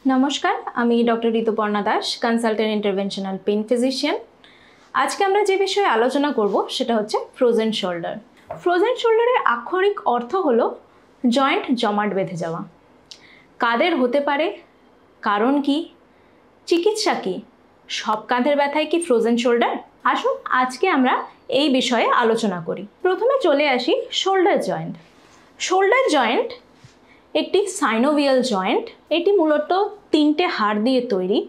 নমস্কার, আমি doctor Rituparna Das, consultant interventional pain physician. আজকে আমরা যে বিষয়ে আলোচনা করব সেটা হচ্ছে ফ্রোজেন শোল্ডার। ফ্রোজেন শোল্ডারের আক্ষরিক অর্থ হলো জয়েন্ট জমাট বেঁধে যাওয়া। কাদের হতে পারে, কারণ কি, চিকিৎসা কি, সব কাঁধের ব্যথায় কি ফ্রোজেন শোল্ডার? আসুন আজকে আমরা এই বিষয়ে আলোচনা করি। প্রথমে চলে আসি শোল্ডার জয়েন্ট। শোল্ডার জয়েন্ট একটি সাইনোভিয়াল জয়েন্ট। এটি মূলত তিনটে হাড় দিয়ে তৈরি।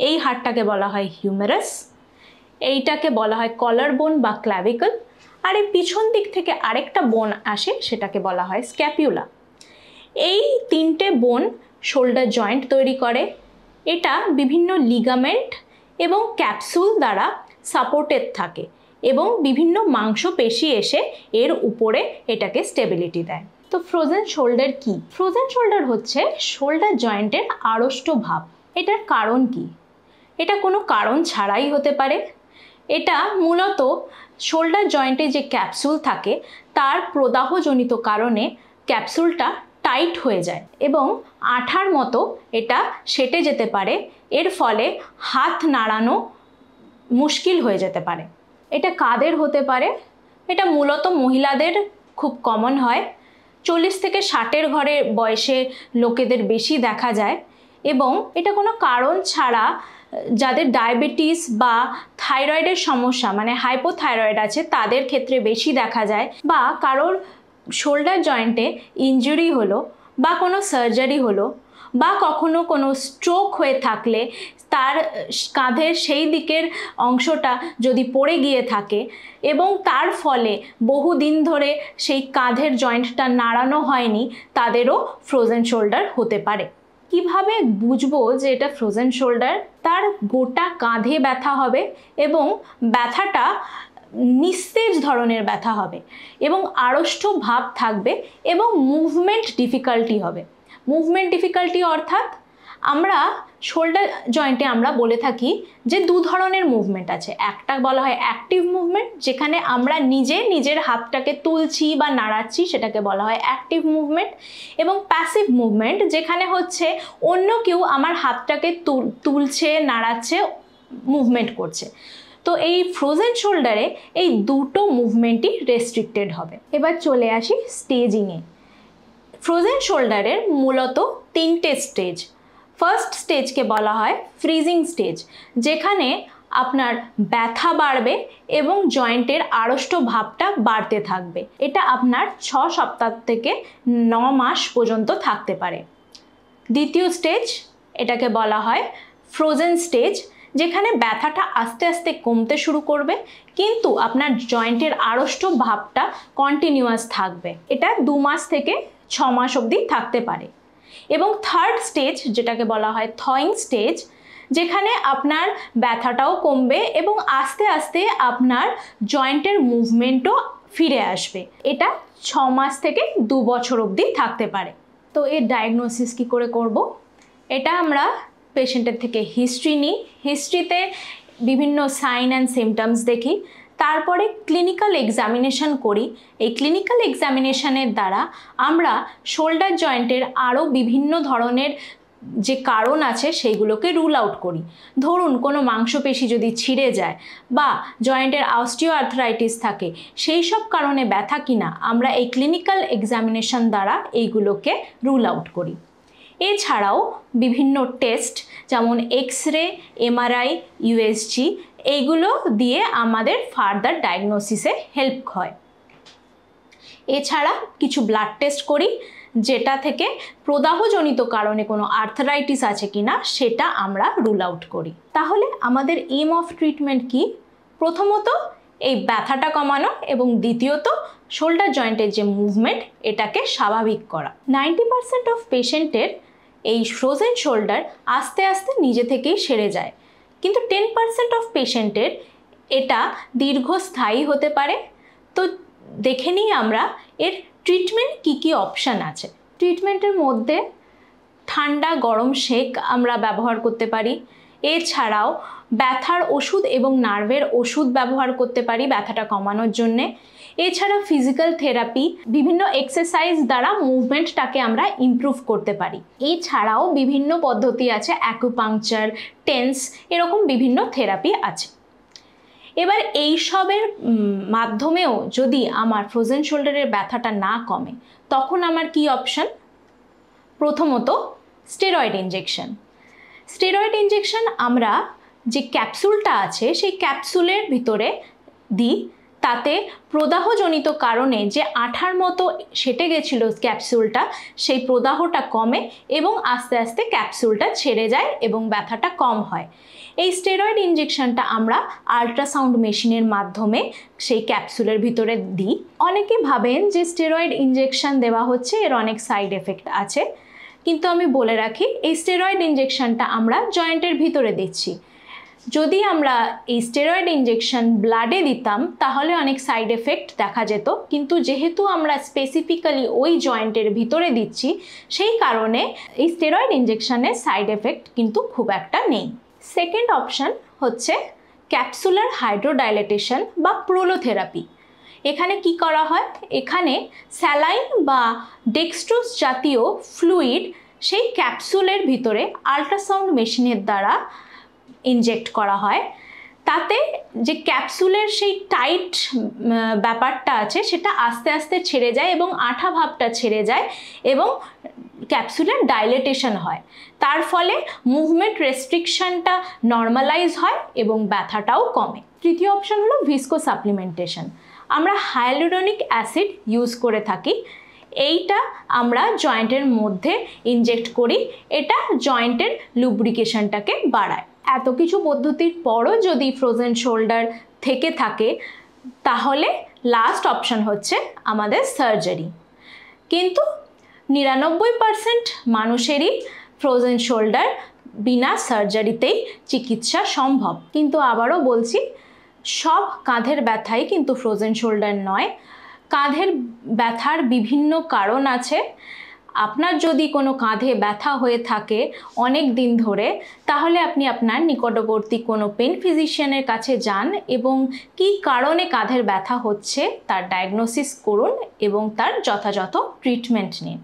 এই হাড়টাকে বলা হয় হিউমেরাস, এইটাকে বলা হয় কলার বোন বা ক্ল্যাভিকল, আর এই পিছন দিক থেকে আরেকটা বোন আসে, সেটাকে বলা হয় স্ক্যাপিউলা। এই তিনটে বোন শোল্ডার জয়েন্ট তৈরি করে। এটা বিভিন্ন লিগামেন্ট এবং ক্যাপসুল দ্বারা সাপোর্টেড থাকে এবং বিভিন্ন মাংসপেশি এসে এর উপরে এটাকে স্টেবিলিটি দেয়। তো ফ্রোজেন শোল্ডার কি? ফ্রোজেন শোল্ডার হচ্ছে শোল্ডার জয়েন্টের আড়ষ্ট ভাব। এটার কারণ কি? এটা কোনো কারণ ছাড়াই হতে পারে। এটা মূলত শোল্ডার জয়েন্টে যে ক্যাপসুল থাকে তার প্রদাহজনিত কারণে ক্যাপসুলটা টাইট হয়ে যায় এবং আঠার মতো এটা সেটে যেতে পারে। এর ফলে হাত নাড়ানো মুশকিল হয়ে যেতে পারে। এটা কাদের হতে পারে? এটা মূলত মহিলাদের খুব কমন হয়। 40 থেকে 60-এর ঘরে বয়সে লোকেদের বেশি দেখা যায় এবং এটা কোনো কারণ ছাড়া যাদের ডায়াবেটিস বা থাইরয়েডের সমস্যা মানে হাইপোথাইরয়েড আছে তাদের ক্ষেত্রে বেশি দেখা যায়, বা কারোর শোল্ডার জয়েন্টে ইনজুরি হলো বা কোনো সার্জারি হলো বা কখনো কোনো স্ট্রোক হয়ে থাকলে তার কাঁধের সেই দিকের অংশটা যদি পড়ে গিয়ে থাকে এবং তার ফলে বহুদিন ধরে সেই কাঁধের জয়েন্টটা নাড়ানো হয়নি, তাদেরও ফ্রোজেন শোল্ডার হতে পারে। কিভাবে বুঝবো যে এটা ফ্রোজেন শোল্ডার? তার গোটা কাঁধে ব্যথা হবে এবং ব্যথাটা নিস্তেজ ধরনের ব্যথা হবে এবং আড়ষ্ট ভাব থাকবে এবং মুভমেন্ট ডিফিকাল্টি হবে। মুভমেন্ট ডিফিকাল্টি অর্থাৎ আমরা শোল্ডার জয়েন্টে আমরা বলে থাকি যে দু ধরনের মুভমেন্ট আছে। একটা বলা হয় অ্যাক্টিভ মুভমেন্ট, যেখানে আমরা নিজের হাতটাকে তুলছি বা নাড়াচ্ছি, সেটাকে বলা হয় অ্যাক্টিভ মুভমেন্ট, এবং প্যাসিভ মুভমেন্ট, যেখানে হচ্ছে অন্য কেউ আমার হাতটাকে তুলছে, নাড়াচ্ছে, মুভমেন্ট করছে। তো এই ফ্রোজেন শোল্ডারে এই দুটো মুভমেন্টই রেস্ট্রিক্টেড হবে। এবার চলে আসি স্টেজিংয়ে। ফ্রোজেন শোল্ডারের মূলত তিনটে স্টেজ। ফার্স্ট স্টেজকে বলা হয় ফ্রিজিং স্টেজ, যেখানে আপনার ব্যথা বাড়বে এবং জয়েন্টের আড়ষ্ট ভাবটা বাড়তে থাকবে। এটা আপনার 6 সপ্তাহ থেকে 9 মাস পর্যন্ত থাকতে পারে। দ্বিতীয় স্টেজ, এটাকে বলা হয় ফ্রোজেন স্টেজ, যেখানে ব্যথাটা আস্তে আস্তে কমতে শুরু করবে কিন্তু আপনার জয়েন্টের আড়ষ্ট ভাবটা কন্টিনিউয়াস থাকবে। এটা 2 মাস থেকে 6 মাস অবধি থাকতে পারে। এবং থার্ড স্টেজ, যেটাকে বলা হয় থয়িং স্টেজ, যেখানে আপনার ব্যথাটাও কমবে এবং আস্তে আস্তে আপনার জয়েন্টের মুভমেন্টও ফিরে আসবে। এটা 6 মাস থেকে 2 বছর অবধি থাকতে পারে। তো এর ডায়াগনোসিস কী করে করব? এটা আমরা পেশেন্টের থেকে হিস্ট্রি নিই। হিস্ট্রিতে বিভিন্ন সাইন অ্যান্ড সিমটমস দেখি, তারপরে ক্লিনিক্যাল এক্সামিনেশন করি। এই ক্লিনিক্যাল এক্সামিনেশনের দ্বারা আমরা শোল্ডার জয়েন্টের আরও বিভিন্ন ধরনের যে কারণ আছে সেইগুলোকে রুল আউট করি। ধরুন কোনো মাংসপেশি যদি ছিঁড়ে যায় বা জয়েন্টের অস্টিও আর্থ্রাইটিস থাকে, সেই সব কারণে ব্যথা কিনা আমরা এই ক্লিনিক্যাল এক্সামিনেশন দ্বারা এইগুলোকে রুল আউট করি। এছাড়াও বিভিন্ন টেস্ট যেমন এক্স-রে, এমআরআই, ইউএসজি, এইগুলো দিয়ে আমাদের ফার্দার ডায়াগনোসিসে হেল্প হয়। এছাড়া কিছু ব্লাড টেস্ট করি, যেটা থেকে প্রদাহজনিত কারণে কোনো আর্থারাইটিস আছে কিনা সেটা আমরা রুল আউট করি। তাহলে আমাদের এম অফ ট্রিটমেন্ট কি? প্রথমত এই ব্যথাটা কমানো এবং দ্বিতীয়ত শোল্ডার জয়েন্টের যে মুভমেন্ট এটাকে স্বাভাবিক করা। 90% অফ পেশেন্টের এই ফ্রোজেন শোল্ডার আস্তে আস্তে নিজে থেকেই সেরে যায়, কিন্তু 10% অফ পেশেন্টের এটা দীর্ঘস্থায়ী হতে পারে। তো দেখে নিই আমরা এর ট্রিটমেন্ট কী অপশান আছে। ট্রিটমেন্টের মধ্যে ঠান্ডা গরম সেক আমরা ব্যবহার করতে পারি। এছাড়াও ব্যথার ওষুধ এবং নার্ভের ওষুধ ব্যবহার করতে পারি ব্যথাটা কমানোর জন্যে। এছাড়া ফিজিক্যাল থেরাপি, বিভিন্ন এক্সারসাইজ দ্বারা মুভমেন্টটাকে আমরা ইমপ্রুভ করতে পারি। এছাড়াও বিভিন্ন পদ্ধতি আছে, অ্যাকুপাংচার, টেন্স, এরকম বিভিন্ন থেরাপি আছে। এবার এইসবের মাধ্যমেও যদি আমার ফ্রোজেন শোল্ডারের ব্যথাটা না কমে, তখন আমার কি অপশন? প্রথমত স্টেরয়েড ইনজেকশন। স্টেরয়েড ইনজেকশন আমরা যে ক্যাপসুলটা আছে সেই ক্যাপসুলের ভিতরে দিই, তাতে প্রদাহজনিত কারণে যে আঠার মতো সেটে গেছিল ক্যাপসুলটা, সেই প্রদাহটা কমে এবং আস্তে আস্তে ক্যাপসুলটা ছেড়ে যায় এবং ব্যথাটা কম হয়। এই স্টেরয়েড ইনজেকশনটা আমরা আল্ট্রাসাউন্ড মেশিনের মাধ্যমে সেই ক্যাপসুলের ভিতরে দিই। অনেকে ভাবেন যে স্টেরয়েড ইনজেকশন দেওয়া হচ্ছে, এর অনেক সাইড এফেক্ট আছে, কিন্তু আমি বলে রাখি এই স্টেরয়েড ইনজেকশনটা আমরা জয়েন্টের ভিতরে দিচ্ছি। যদি আমরা এই স্টেরয়েড ইনজেকশন ব্লাডে দিতাম তাহলে অনেক সাইড এফেক্ট দেখা যেত, কিন্তু যেহেতু আমরা স্পেসিফিক্যালি ওই জয়েন্টের ভিতরে দিচ্ছি সেই কারণে এই স্টেরয়েড ইনজেকশনের সাইড এফেক্ট কিন্তু খুব একটা নেই। সেকেন্ড অপশন হচ্ছে ক্যাপসুলার হাইড্রোডাইলেটেশন বা প্রোলোথেরাপি। এখানে কি করা হয়? এখানে স্যালাইন বা ডেক্সট্রোজ জাতীয় ফ্লুইড সেই ক্যাপসুলের ভিতরে আল্ট্রাসাউন্ড মেশিনের দ্বারা ইনজেক্ট করা হয়। তাতে যে ক্যাপসুলের সেই টাইট ব্যাপারটা আছে সেটা আস্তে আস্তে ছেড়ে যায় এবং আঠা ভাবটা ছেড়ে যায় এবং ক্যাপসুলের ডাইলেটেশন হয়। তার ফলে মুভমেন্ট রেস্ট্রিকশনটা নর্মালাইজ হয় এবং ব্যথাটাও কমে। তৃতীয় অপশন হলো ভিস্কো সাপ্লিমেন্টেশন। আমরা হায়ালুরনিক অ্যাসিড ইউজ করে থাকি। এইটা আমরা জয়েন্টের মধ্যে ইনজেক্ট করি, এটা জয়েন্টের লুব্রিকেশনটাকে বাড়ায়। এত কিছু পদ্ধতির পরও যদি ফ্রোজেন শোল্ডার থেকে থাকে তাহলে লাস্ট অপশন হচ্ছে আমাদের সার্জারি। কিন্তু 99% মানুষেরই ফ্রোজেন শোল্ডার বিনা সার্জারিতেই চিকিৎসা সম্ভব। কিন্তু আবারও বলছি, সব কাঁধের ব্যথাই কিন্তু ফ্রোজেন শোল্ডার নয়। কাঁধের ব্যথার বিভিন্ন কারণ আছে। আপনার যদি কোনো কাঁধে ব্যথা হয়ে থাকে অনেক দিন ধরে, তাহলে আপনি আপনার নিকটবর্তী কোনো পেন ফিজিশিয়ানের কাছে যান এবং কী কারণে কাঁধের ব্যথা হচ্ছে তার ডায়াগনোসিস করুন এবং তার যথাযথ ট্রিটমেন্ট নিন।